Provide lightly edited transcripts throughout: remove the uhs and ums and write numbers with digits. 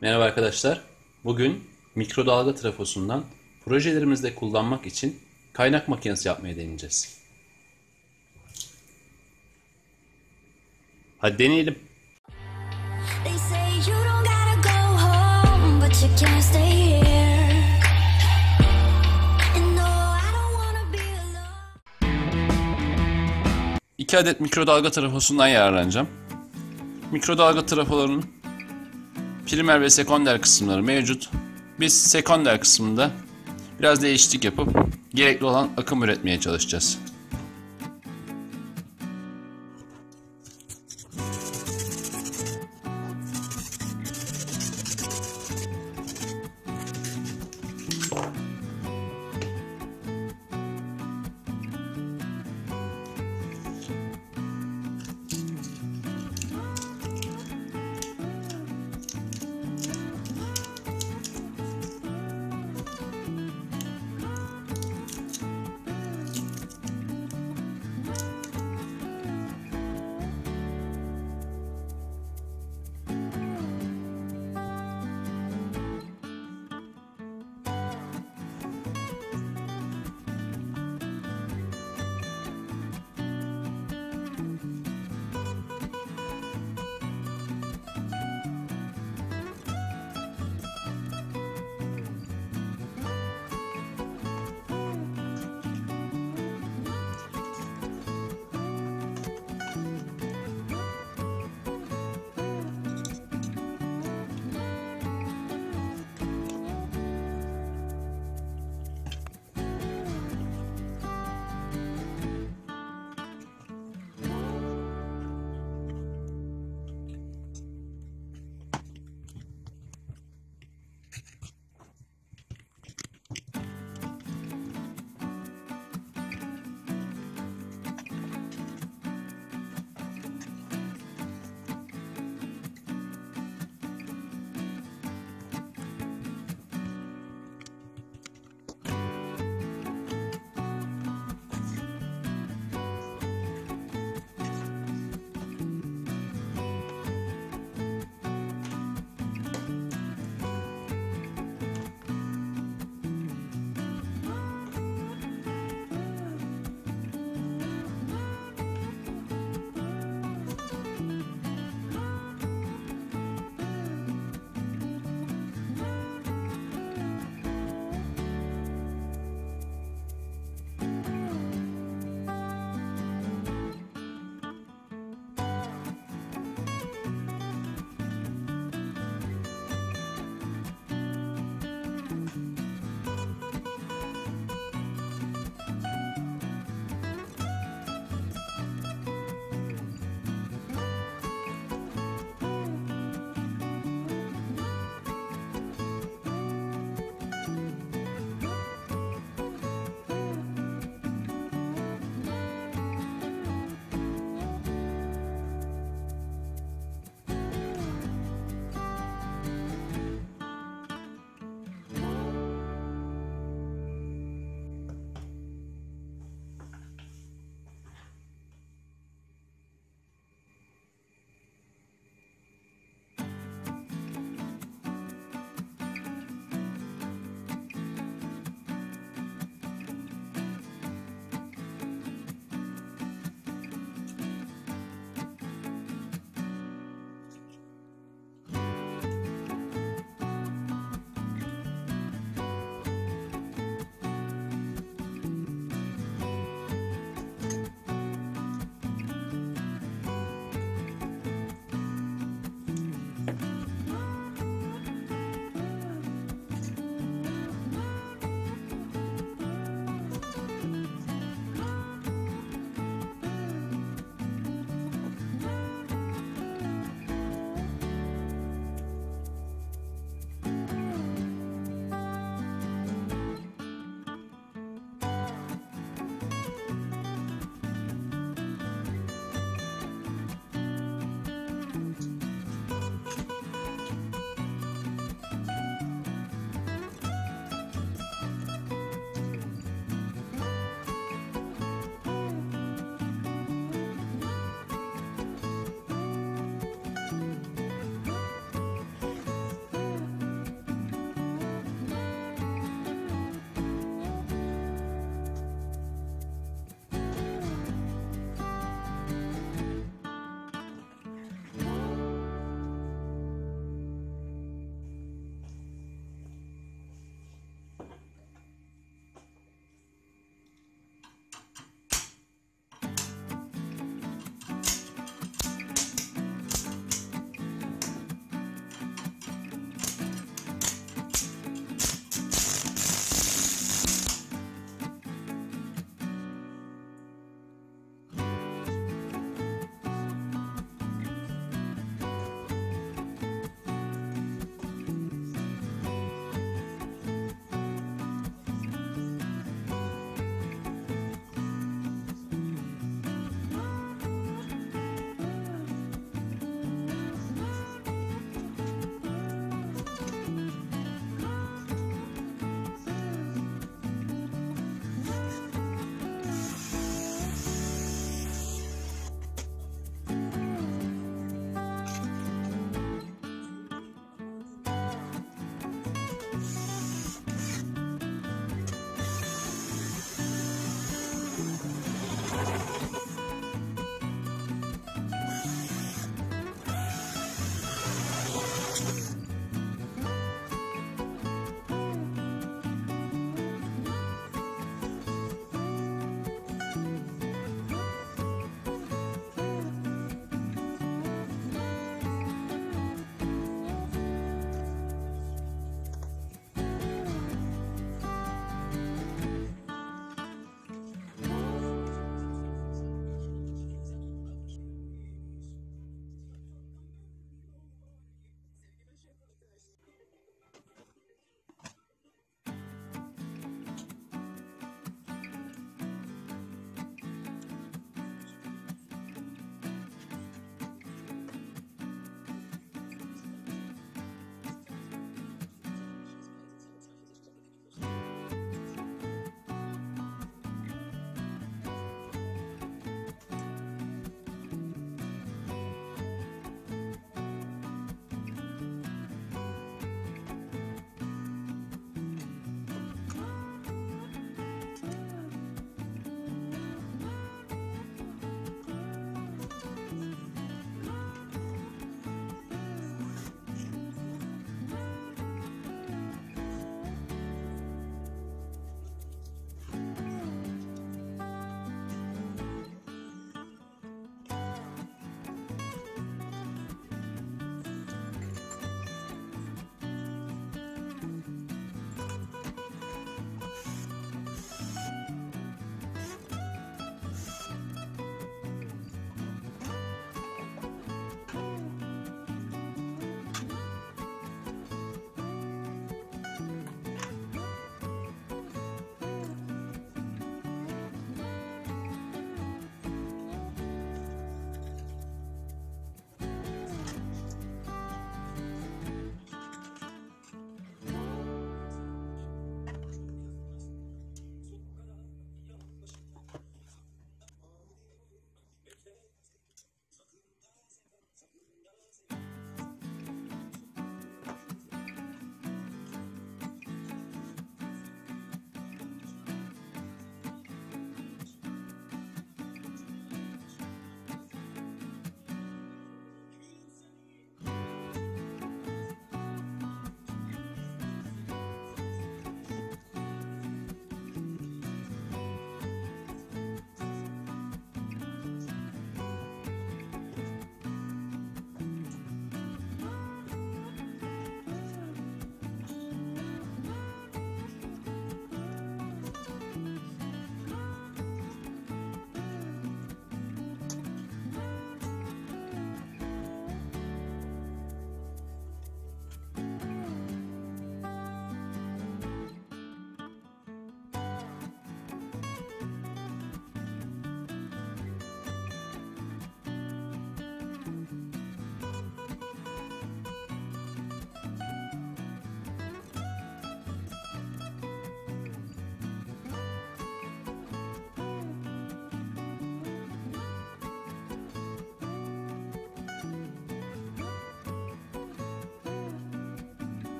Merhaba arkadaşlar. Bugün mikrodalga trafosundan projelerimizde kullanmak için kaynak makinesi yapmayı deneyeceğiz. Hadi deneyelim. They say you don't gotta go home, but you can't stay here. And no, I don't wanna be alone. 2 adet mikrodalga trafosundan yararlanacağım. Mikrodalga trafolarının primer ve sekonder kısımları mevcut. Biz sekonder kısmında biraz değişiklik yapıp gerekli olan akım üretmeye çalışacağız.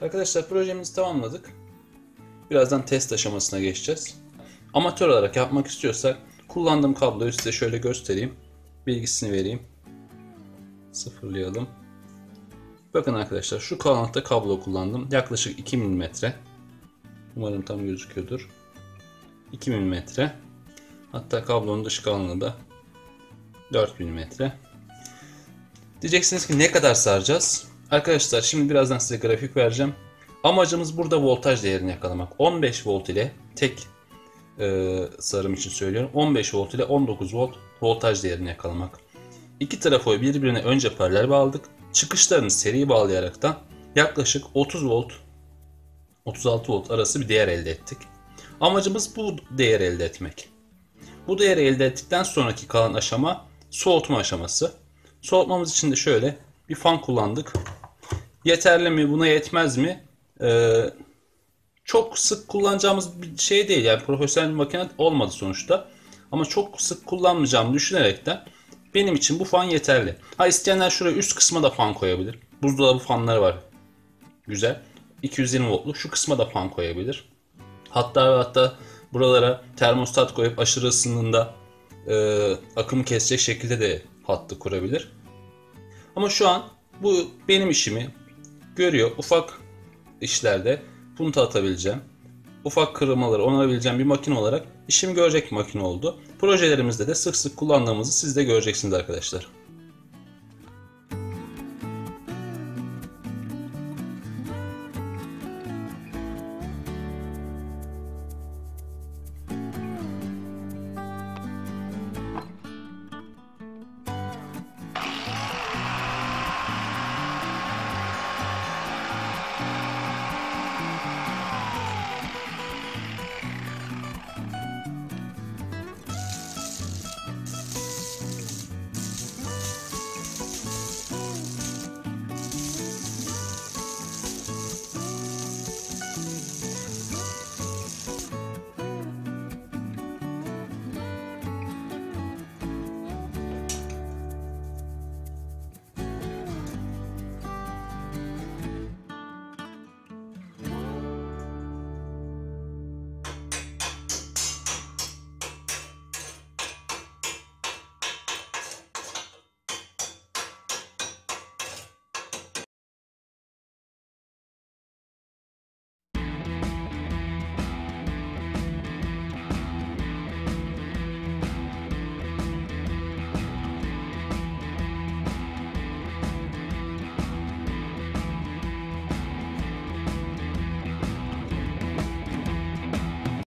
Arkadaşlar projemizi tamamladık. Birazdan test aşamasına geçeceğiz. Amatör olarak yapmak istiyorsak kullandığım kabloyu size şöyle göstereyim. Bilgisini vereyim. Sıfırlayalım. Bakın arkadaşlar şu kalınlıkta kablo kullandım. Yaklaşık 2 mm. Umarım tam gözüküyordur. 2 mm. Hatta kablonun dış kalınlığı da 4 mm. Diyeceksiniz ki ne kadar saracağız? Arkadaşlar şimdi birazdan size grafik vereceğim. Amacımız burada voltaj değerini yakalamak. 15 volt ile tek sarım için söylüyorum. 15 volt ile 19 volt voltaj değerini yakalamak. İki trafoyu birbirine önce paralel bağladık. Çıkışlarını seri bağlayaraktan yaklaşık 30 volt 36 volt arası bir değer elde ettik. Amacımız bu değeri elde etmek. Bu değeri elde ettikten sonraki kalan aşama soğutma aşaması. Soğutmamız için de şöyle bir fan kullandık. Yeterli mi? Buna yetmez mi? Çok sık kullanacağımız bir şey değil. Yani profesyonel bir makine olmadı sonuçta. Ama çok sık kullanmayacağımı düşünerekten benim için bu fan yeterli. Ha, isteyenler şuraya üst kısma da fan koyabilir. Buzdolabı fanları var. Güzel. 220 voltluk şu kısma da fan koyabilir. Hatta buralara termostat koyup aşırı ısındığında akımı kesecek şekilde de hattı kurabilir. Ama şu an bu benim işimi görüyor. Ufak işlerde punta atabileceğim. Ufak kırılmaları onarabileceğim bir makine olarak işimi görecek bir makine oldu. Projelerimizde de sık sık kullandığımızı siz de göreceksiniz arkadaşlar.